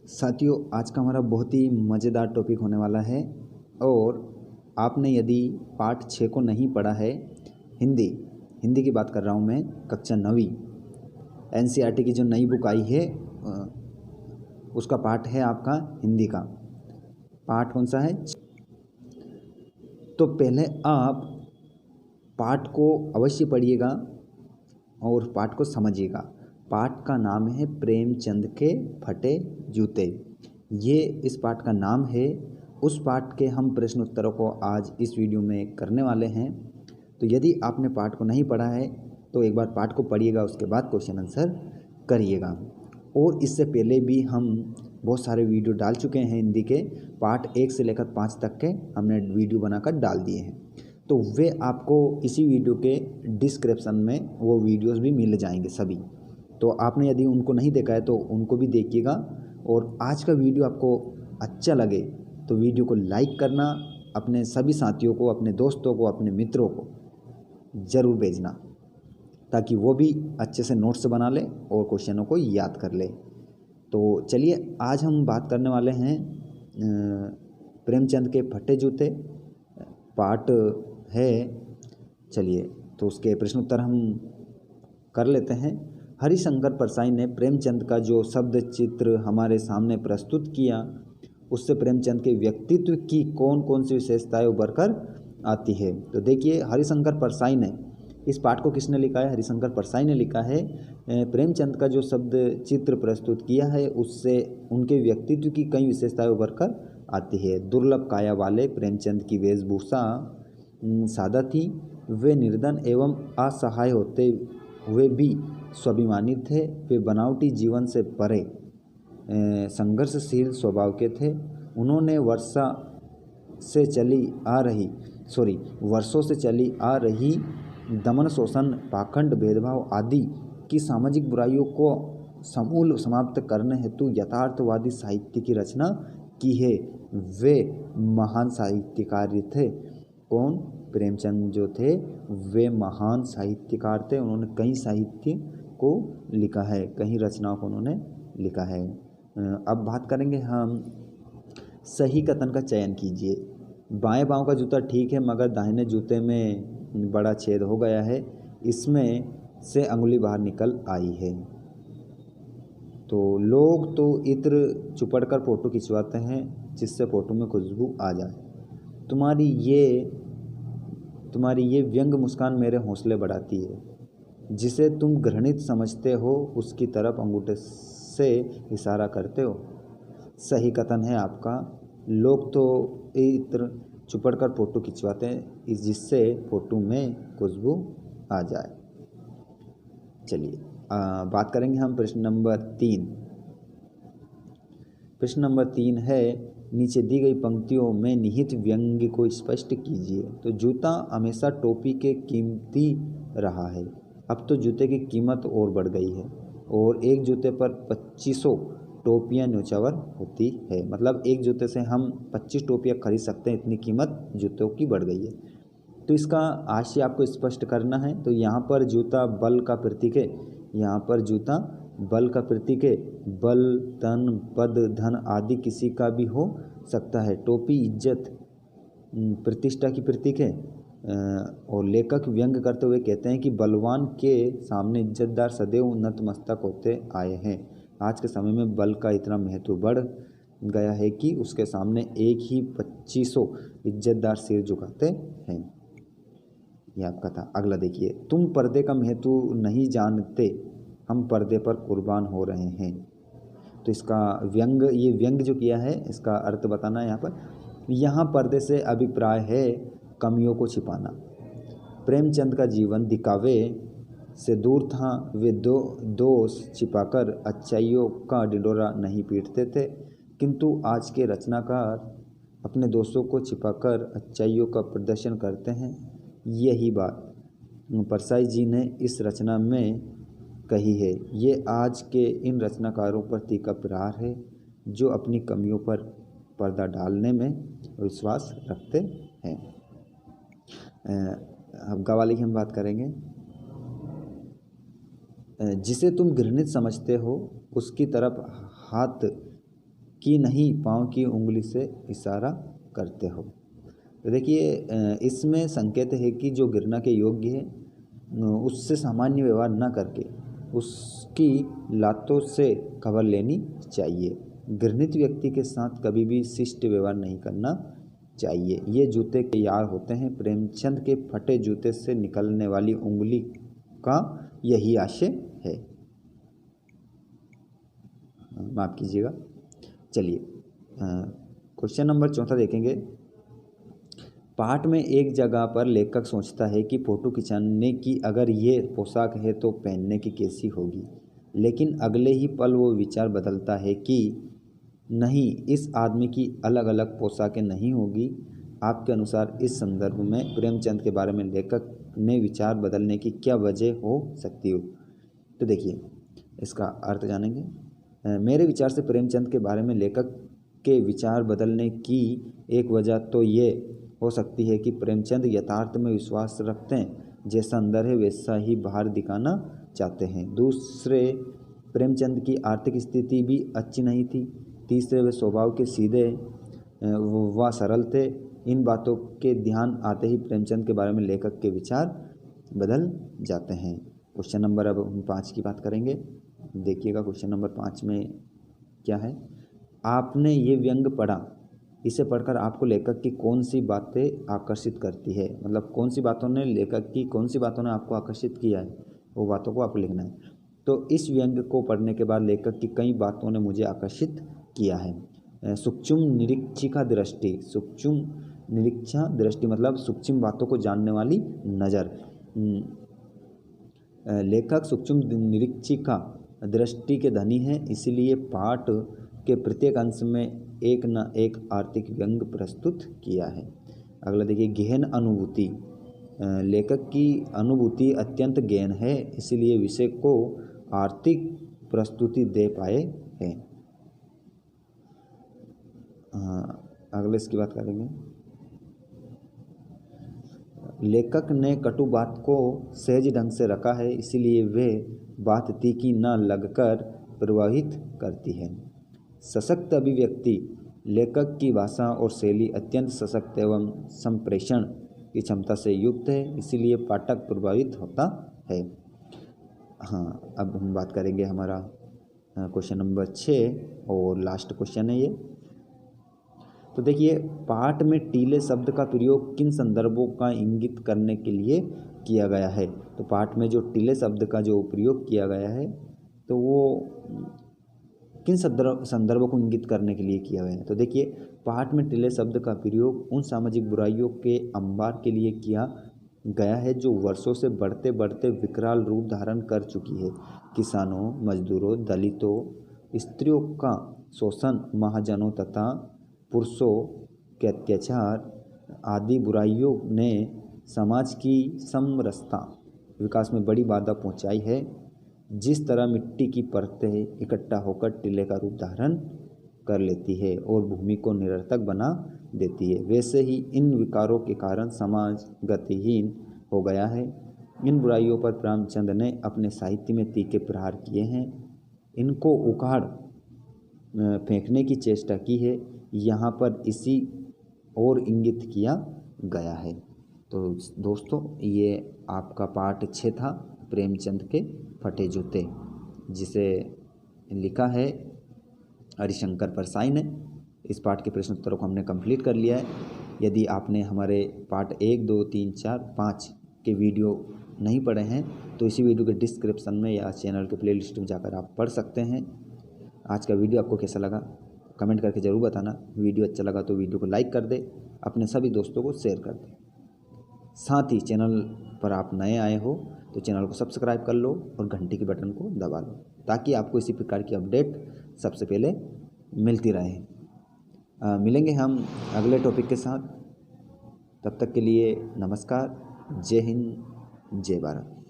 साथियों, आज का हमारा बहुत ही मज़ेदार टॉपिक होने वाला है। और आपने यदि पाठ 6 को नहीं पढ़ा है, हिंदी हिंदी की बात कर रहा हूँ मैं, कक्षा 9वीं एनसीईआरटी की जो नई बुक आई है, उसका पाठ है आपका हिंदी का। पाठ कौन सा है? तो पहले आप पाठ को अवश्य पढ़िएगा और पाठ को समझिएगा। पाठ का नाम है प्रेमचंद के फटे जूते। ये इस पाठ का नाम है। उस पाठ के हम प्रश्न उत्तरों को आज इस वीडियो में करने वाले हैं। तो यदि आपने पाठ को नहीं पढ़ा है तो एक बार पाठ को पढ़िएगा, उसके बाद क्वेश्चन आंसर करिएगा। और इससे पहले भी हम बहुत सारे वीडियो डाल चुके हैं हिंदी के, पाठ 1 से लेकर 5 तक के हमने वीडियो बनाकर डाल दिए हैं। तो वे आपको इसी वीडियो के डिस्क्रिप्शन में वो वीडियोस भी मिल जाएंगे सभी। तो आपने यदि उनको नहीं देखा है तो उनको भी देखिएगा। और आज का वीडियो आपको अच्छा लगे तो वीडियो को लाइक करना, अपने सभी साथियों को, अपने दोस्तों को, अपने मित्रों को ज़रूर भेजना, ताकि वो भी अच्छे से नोट्स बना ले और क्वेश्चनों को याद कर ले। तो चलिए, आज हम बात करने वाले हैं प्रेमचंद के फटे जूते। पाठ है, चलिए तो उसके प्रश्न उत्तर हम कर लेते हैं। हरिशंकर परसाई ने प्रेमचंद का जो शब्द चित्र हमारे सामने प्रस्तुत किया, उससे प्रेमचंद के व्यक्तित्व की कौन कौन सी विशेषताएं उभर कर आती है। तो देखिए, हरिशंकर परसाई ने, इस पाठ को किसने लिखा है? हरिशंकर परसाई ने लिखा है। प्रेमचंद का जो शब्द चित्र प्रस्तुत किया है, उससे उनके व्यक्तित्व की कई विशेषताएं उभर कर आती है। दुर्लभ काया वाले प्रेमचंद की वेशभूषा सादा थी। वे निर्धन एवं असहाय होते हुए भी स्वाभिमानी थे। वे बनावटी जीवन से परे संघर्षशील स्वभाव के थे। उन्होंने वर्षों से चली आ रही दमन, शोषण, पाखंड, भेदभाव आदि की सामाजिक बुराइयों को समूल समाप्त करने हेतु यथार्थवादी साहित्य की रचना की है। वे महान साहित्यकार थे। कौन? प्रेमचंद जो थे वे महान साहित्यकार थे। उन्होंने कई साहित्य को लिखा है, कई रचनाओं को उन्होंने लिखा है। अब बात करेंगे हम, सही कथन का चयन कीजिए। बाएं पांव का जूता ठीक है, मगर दाहिने जूते में बड़ा छेद हो गया है, इसमें से अंगुली बाहर निकल आई है। तो लोग तो इत्र चुपड़ कर फोटो खिंचवाते हैं जिससे फोटो में खुशबू आ जाए। तुम्हारी ये व्यंग मुस्कान मेरे हौसले बढ़ाती है। जिसे तुम घृणित समझते हो उसकी तरफ अंगूठे से इशारा करते हो। सही कथन है आपका। लोग तो इत्र चुपड़ कर फोटो खिंचवाते हैं जिससे फोटो में खुशबू आ जाए। चलिए, बात करेंगे हम प्रश्न नंबर 3। प्रश्न नंबर 3 है, नीचे दी गई पंक्तियों में निहित व्यंग्य को स्पष्ट कीजिए। तो जूता हमेशा टोपी के कीमती रहा है। अब तो जूते की कीमत और बढ़ गई है और एक जूते पर 2500 टोपियाँ न्योछावर होती है। मतलब एक जूते से हम 25 टोपियाँ खरीद सकते हैं, इतनी कीमत जूतों की बढ़ गई है। तो इसका आशय आपको स्पष्ट करना है। तो यहाँ पर जूता बल का प्रतीक है। यहाँ पर जूता बल का प्रतीक है। बल, तन, पद, धन आदि किसी का भी हो सकता है। टोपी इज्जत, प्रतिष्ठा की प्रतीक है। और लेखक व्यंग करते हुए कहते हैं कि बलवान के सामने इज्जतदार सदैव नतमस्तक होते आए हैं। आज के समय में बल का इतना महत्व बढ़ गया है कि उसके सामने एक ही 2500 इज्जतदार सिर झुकाते हैं। यह आपका था। अगला देखिए, तुम पर्दे का महत्व नहीं जानते, हम पर्दे पर कुर्बान हो रहे हैं। तो इसका ये व्यंग जो किया है, इसका अर्थ बताना है। यहाँ पर्दे से अभिप्राय है कमियों को छिपाना। प्रेमचंद का जीवन दिखावे से दूर था। वे दोष छिपाकर अच्छाइयों का ढिंढोरा नहीं पीटते थे, किंतु आज के रचनाकार अपने दोषों को छिपाकर अच्छाइयों का प्रदर्शन करते हैं। यही बात परसाई जी ने इस रचना में कही है। ये आज के इन रचनाकारों पर तीखा प्रहार है जो अपनी कमियों पर पर्दा डालने में विश्वास रखते हैं। अब गवाली की हम बात करेंगे। जिसे तुम घृणित समझते हो उसकी तरफ हाथ कि नहीं पाँव की उंगली से इशारा करते हो। तो देखिए इसमें संकेत है कि जो गिरना के योग्य है उससे सामान्य व्यवहार न करके उसकी लातों से खबर लेनी चाहिए। घृणित व्यक्ति के साथ कभी भी शिष्ट व्यवहार नहीं करना चाहिए। ये जूते के यार होते हैं। प्रेमचंद के फटे जूते से निकलने वाली उंगली का यही आशय है। माफ़ कीजिएगा। चलिए क्वेश्चन नंबर 4 देखेंगे। पाठ में एक जगह पर लेखक सोचता है कि फ़ोटो खिंचाने की अगर ये पोशाक है तो पहनने की कैसी होगी, लेकिन अगले ही पल वो विचार बदलता है कि नहीं, इस आदमी की अलग अलग पोशाकें नहीं होगी। आपके अनुसार इस संदर्भ में प्रेमचंद के बारे में लेखक ने विचार बदलने की क्या वजह हो सकती हो? तो देखिए इसका अर्थ जानेंगे। मेरे विचार से प्रेमचंद के बारे में लेखक के विचार बदलने की एक वजह तो ये हो सकती है कि प्रेमचंद यथार्थ में विश्वास रखते हैं, जैसा अंदर है वैसा ही बाहर दिखाना चाहते हैं। दूसरे, प्रेमचंद की आर्थिक स्थिति भी अच्छी नहीं थी। तीसरे, वे स्वभाव के सीधे व सरल थे। इन बातों के ध्यान आते ही प्रेमचंद के बारे में लेखक के विचार बदल जाते हैं। क्वेश्चन नंबर अब हम 5 की बात करेंगे। देखिएगा क्वेश्चन नंबर 5 में क्या है। आपने ये व्यंग पढ़ा, इसे पढ़कर आपको लेखक की कौन सी बातें आकर्षित करती है, मतलब कौन सी बातों ने लेखक की कौन सी बातों ने आपको आकर्षित किया है, वो बातों को आपको लिखना है। तो इस व्यंग को पढ़ने के बाद लेखक की कई बातों ने मुझे आकर्षित किया है। सूक्ष्म निरीक्षिका दृष्टि। सूक्ष्म निरीक्षा दृष्टि मतलब सूक्ष्म बातों को जानने वाली नज़र। लेखक सूक्ष्म निरीक्षिका दृष्टि के धनी हैं, इसलिए पाठ के प्रत्येक अंश में एक न एक आर्थिक व्यंग प्रस्तुत किया है। अगला देखिए, गहन अनुभूति। लेखक की अनुभूति अत्यंत गहन है, इसलिए विषय को आर्थिक प्रस्तुति दे पाए हैं। अगले इसकी बात करेंगे। लेखक ने कटु बात को सहज ढंग से रखा है, इसलिए वे बात तीखी न लगकर प्रभावित करती है। सशक्त अभिव्यक्ति। लेखक की भाषा और शैली अत्यंत सशक्त एवं संप्रेषण की क्षमता से युक्त है, इसलिए पाठक प्रभावित होता है। अब हम बात करेंगे हमारा क्वेश्चन नंबर 6 और लास्ट क्वेश्चन है ये। तो देखिए, पाठ में टीले शब्द का प्रयोग किन संदर्भों का इंगित करने के लिए किया गया है? तो पाठ में जो टीले शब्द का जो प्रयोग किया गया है तो वो किन संदर्भों को इंगित करने के लिए किया गया है? तो देखिए, पाठ में टीले शब्द का प्रयोग उन सामाजिक बुराइयों के अंबार के लिए किया गया है जो वर्षों से बढ़ते बढ़ते विकराल रूप धारण कर चुकी है। किसानों, मजदूरों, दलितों, स्त्रियों का शोषण, महाजनों तथा पुरुषों के अत्याचार आदि बुराइयों ने समाज की समरसता विकास में बड़ी बाधा पहुंचाई है। जिस तरह मिट्टी की परतें इकट्ठा होकर टीले का रूप धारण कर लेती है और भूमि को निरर्थक बना देती है, वैसे ही इन विकारों के कारण समाज गतिहीन हो गया है। इन बुराइयों पर प्रेमचंद ने अपने साहित्य में तीखे प्रहार किए हैं, इनको उखाड़ फेंकने की चेष्टा की है। यहाँ पर इसी और इंगित किया गया है। तो दोस्तों, ये आपका पाठ 6 था, प्रेमचंद के फटे जूते, जिसे लिखा है हरिशंकर परसाई ने। इस पाठ के प्रश्न उत्तरों को हमने कंप्लीट कर लिया है। यदि आपने हमारे पार्ट 1, 2, 3, 4, 5 के वीडियो नहीं पढ़े हैं तो इसी वीडियो के डिस्क्रिप्शन में या चैनल के प्लेलिस्ट में जाकर आप पढ़ सकते हैं। आज का वीडियो आपको कैसा लगा कमेंट करके ज़रूर बताना। वीडियो अच्छा लगा तो वीडियो को लाइक कर दे, अपने सभी दोस्तों को शेयर कर दे। साथ ही चैनल पर आप नए आए हो तो चैनल को सब्सक्राइब कर लो और घंटी के बटन को दबा लो, ताकि आपको इसी प्रकार की अपडेट सबसे पहले मिलती रहे। मिलेंगे हम अगले टॉपिक के साथ। तब तक के लिए नमस्कार। जय हिंद, जय भारत।